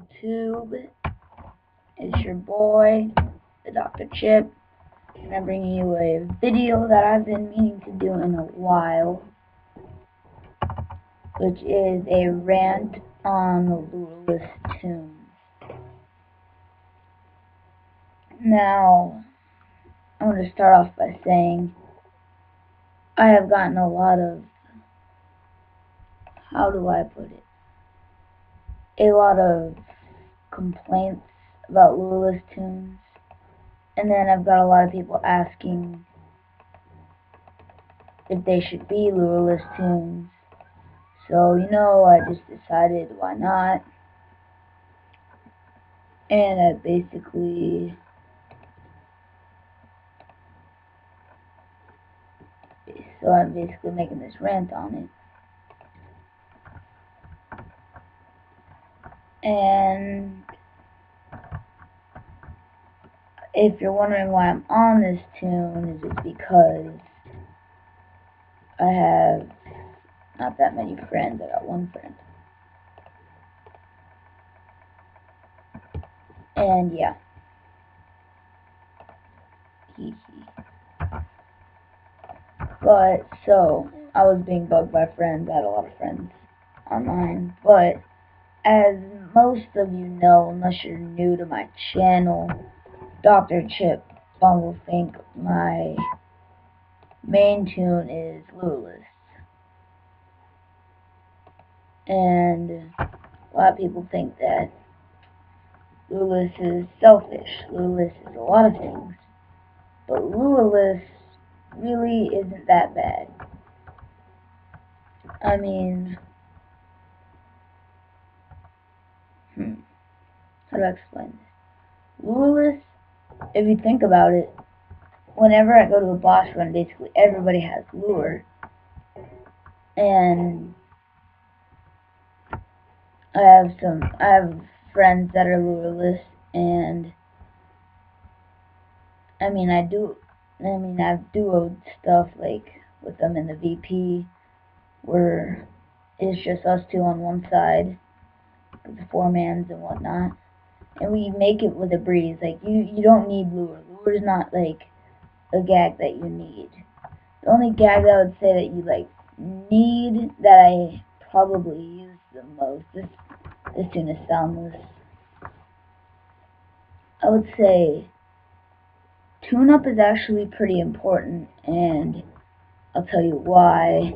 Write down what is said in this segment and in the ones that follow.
YouTube? It's your boy, the Dr. Chip, and I'm bringing you a video that I've been meaning to do in a while, which is a rant on the Lureless Toons. Now, I'm going to start off by saying I have gotten a lot of, how do I put it, a lot of complaints about Lureless Toons, and then I've got a lot of people asking if they should be Lureless Toons. So, I just decided why not. And I'm basically making this rant on it. And if you're wondering why I'm on this Toon, it's because I have not that many friends. I got one friend. And yeah. But, so, I was being bugged by friends. I had a lot of friends online. But, as most of you know, unless you're new to my channel, Dr. Chip will think my main Toon is Lureless. And a lot of people think that Lureless is selfish. Lureless is a lot of things. But Lureless really isn't that bad. I mean, how do I explain this? Lureless, if you think about it, whenever I go to a boss run, basically everybody has lure. And I have friends that are lureless, and I I've duoed stuff like with them in the VP, where it's just us two on one side, with the 4-mans and whatnot, and we make it with a breeze. Like, you don't need lure. Lure is not like a gag that you need. The only gag that I would say that you need, that I probably use the most, this Toon is soundless, I would say tune-up is actually pretty important, and I'll tell you why.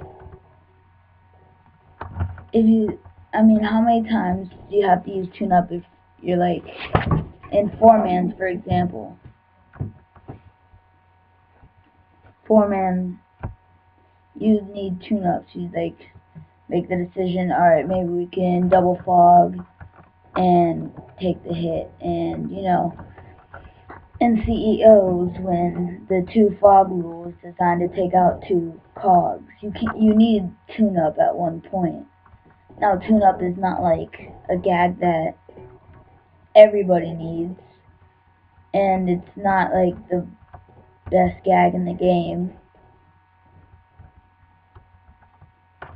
How many times do you have to use tune-up if you're like in 4-mans, for example? 4-man, you need tune-ups. You make the decision, alright, maybe we can double fog and take the hit, and in CEOs, when the 2 fog rule is designed to take out 2 cogs, you need tune-up at one point. Now, tune-up is not like a gag that everybody needs, and it's not like the best gag in the game.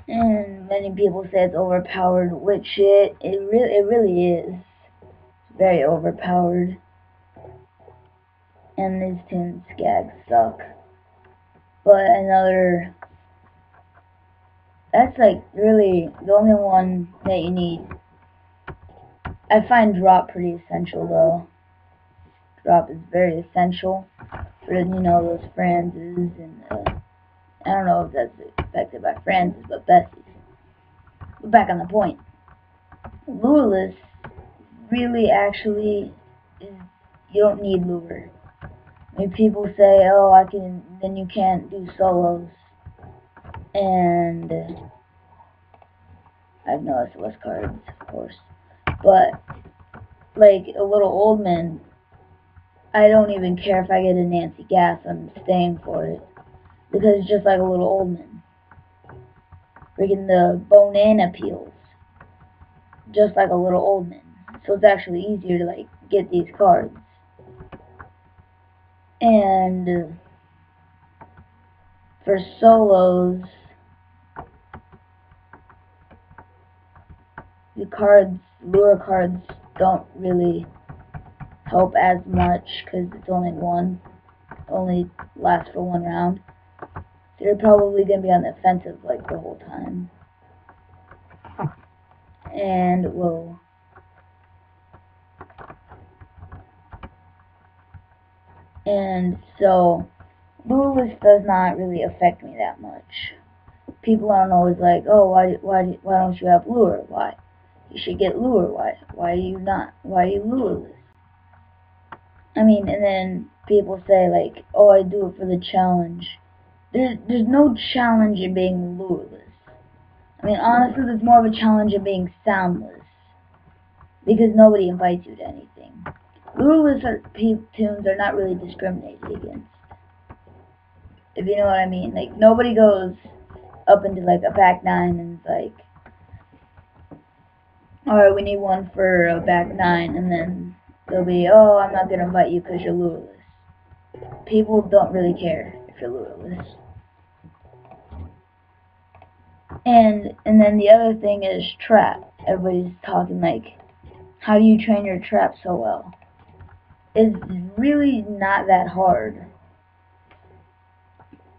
And many people say it's overpowered, which it really is. It's very overpowered. And these Toon gags suck. But that's like really the only one that you need. I find drop pretty essential though. Drop is very essential for those Franzes and I don't know if that's affected by Franzes, but Bessies. But back on the point. Lureless really actually is, you don't need lure. People say, oh, then you can't do solos. And I have no SOS cards, of course. But, like a little old man, I don't even care if I get a Nancy Gas, I'm staying for it. Because it's just like a little old man. Freaking the Bonana peels. Just like a little old man. So it's actually easier to get these cards. And for solos, the lure cards don't really help as much because it's only lasts for one round. So you're probably going to be on the offensive like the whole time. And whoa. And so lureless does not really affect me that much. People aren't always like, oh, why don't you have lure? Why? You should get lure. Why are you not? Why are you lureless? I mean, and then people say like, oh, I do it for the challenge. There's no challenge in being lureless. I mean, honestly, there's more of a challenge in being soundless because nobody invites you to anything. Lureless tunes are not really discriminated against, if you know what I mean. Like, nobody goes up into like a back nine and is like, alright, we need one for a back nine, and then they'll be, oh, I'm not gonna invite you because you're lureless. People don't really care if you're lureless. And then the other thing is trap. Everybody's talking like, how do you train your trap so well? It's really not that hard.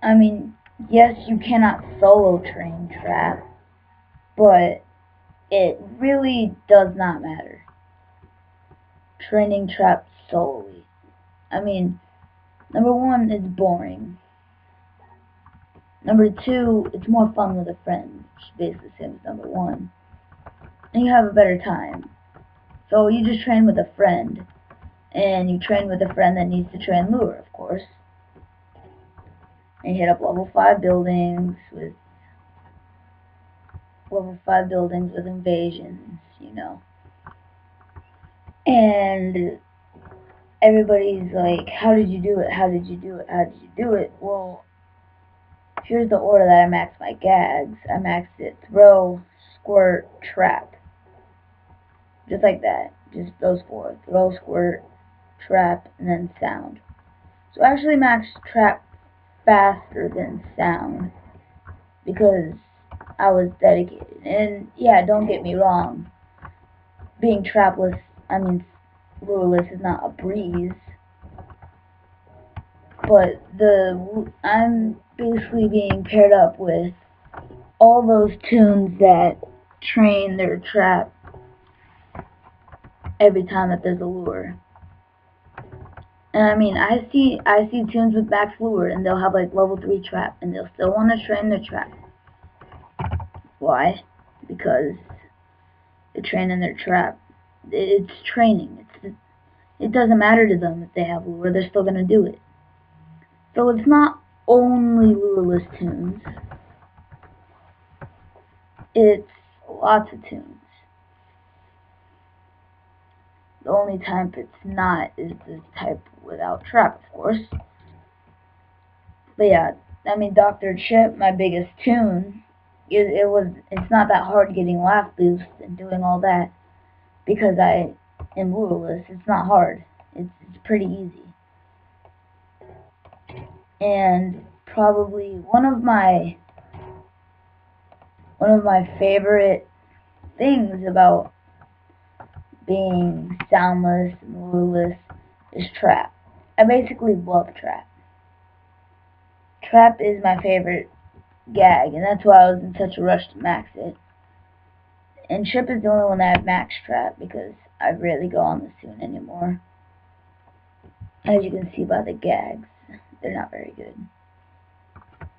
I mean, yes, you cannot solo train trap, but it really does not matter. Training trap solely. I mean, number one, it's boring. Number two, it's more fun with a friend, which is basically the same as number one. And you have a better time. So you just train with a friend, and you train with a friend that needs to train lure, of course. And you hit up level 5 buildings with invasions, you know. And everybody's like, how did you do it? How did you do it? How did you do it? Well, here's the order that I maxed my gags. I maxed it throw, squirt, trap. Just like that. Just those four. Throw, squirt, trap, and then sound. So I actually maxed trap faster than sound because I was dedicated. And yeah, don't get me wrong. Being trapless, lureless is not a breeze. But I'm basically being paired up with all those tunes that train their trap every time that there's a lure. And I mean, I see tunes with max lure, and they'll have like level 3 trap, and they'll still want to train their trap. Why? Because they're training their trap. It's training. It doesn't matter to them if they have lure; they're still gonna do it. So it's not only lureless tunes. It's lots of tunes. The only type it's not is the type without trap, of course. But yeah, I mean, Dr. Chip, my biggest tune, it's not that hard getting laugh boost and doing all that because I am lureless. It's not hard. It's pretty easy. And probably one of my favorite things about being soundless and lureless is trap. I basically love trap. Trap is my favorite gag, and that's why I was in such a rush to max it. And Chip is the only one that I've maxed trap because I rarely go on the Toon anymore. As you can see by the gags, they're not very good.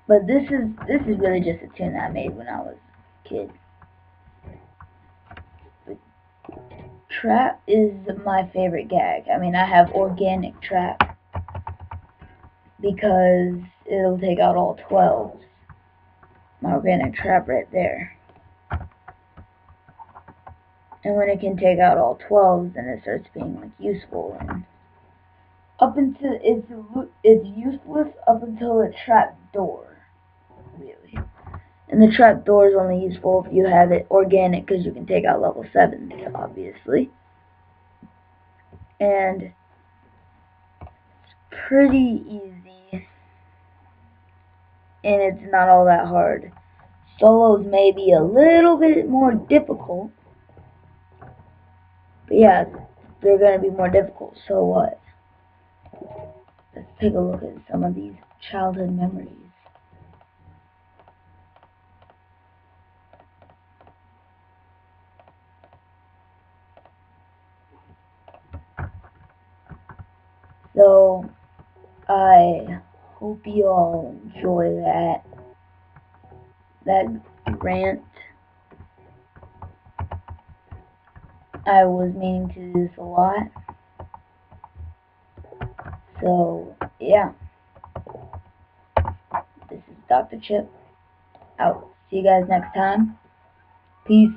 But this is really just a tune that I made when I was a kid. But trap is my favorite gag. I mean, I have organic trap because it'll take out all 12s. My organic trap right there. And when it can take out all 12s, then it starts being like useful. And up until it's useless up until the trap door, really. And the trap door is only useful if you have it organic, because you can take out level 7s, obviously. And it's pretty easy, and it's not all that hard. Solos may be a little bit more difficult, But yeah, they're going to be more difficult. So what? Let's take a look at some of these childhood memories. So I hope you all enjoy that rant. I was meaning to do this a lot. So yeah, this is Dr. Chip out. See you guys next time. Peace.